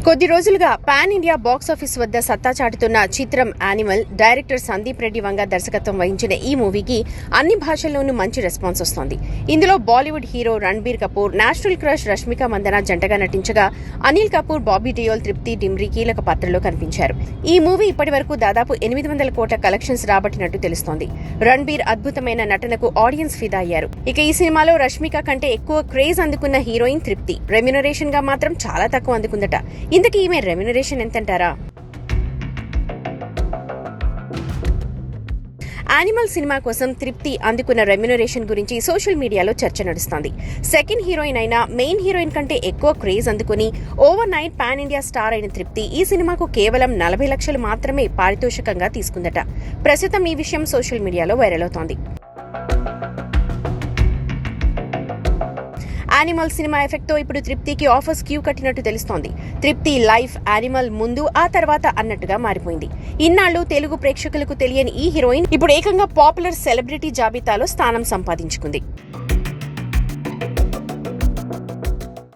కొద్ది రోజులుగా pan India box office వద్ద సత్తా చాటుతున్న చిత్రం యానిమల్ డైరెక్టర్ సందీప్ రెడ్డి వంగ దర్శకత్వం వహించిన ఈ మూవీకి అన్ని భాషల్లోనూ మంచి రెస్పాన్స్ వస్తోంది. ఇందులో Bollywood hero Ranbir Kapoor, national crush Rashmika Mandanna జంటగా నటించగా అనిల్ కపూర్, బాబీ డియోల్, తృప్తి డిమ్రీ కీలక పాత్రలో కనిపించారు. ఈ మూవీ ఇప్పటి వరకు దాదాపు 800 కోట్ల కలెక్షన్స్ రాబట్టినట్టు తెలుస్తోంది. రణ్బీర్ అద్భుతమైన నటనకు ఆడియన్స్ ఫిదా అయ్యారు. ఇక ఈ సినిమాలో రష్మిక కంటే ఎక్కువ క్రేజ్ అందుకున్న హీరోయిన్ తృప్తి. రెమ్యునరేషన్ గా మాత్రం చాలా తక్కువ అందుకుందట. ఇంతకీ ఈమె రెమ్యునరేషన్ ఎంతంటారా? యానిమల్ సినిమా కోసం తృప్తి అందుకున్న రెమ్యునరేషన్ గురించి సోషల్ మీడియాలో చర్చ నడుస్తోంది. సెకండ్ హీరోయిన్ అయిన మెయిన్ హీరోయిన్ కంటే ఎక్కువ క్రేజ్ అందుకుని over night pan India star అయిన తృప్తి ఈ సినిమాకు కేవలం 40 లక్షలు మాత్రమే పారితోషికంగా తీసుకుందట. ప్రస్తుతం ఈ విషయం సోషల్ మీడియాలో వైరల్ అవుతోంది. యానిమల్ సినిమా ఎఫెక్ట్ తో ఇప్పుడు తృప్తికి ఆఫర్స్ క్యూ కట్టినట్టు తెలుస్తోంది. తృప్తి లైఫ్ యానిమల్ ముందు ఆ తర్వాత అన్నట్టుగా మారిపోయింది. ఇన్నాళ్లు తెలుగు ప్రేక్షకులకు తెలియని ఈ హీరోయిన్ ఇప్పుడు ఏకంగా పాపులర్ సెలబ్రిటీ జాబితాలో స్థానం సంపాదించుకుంది.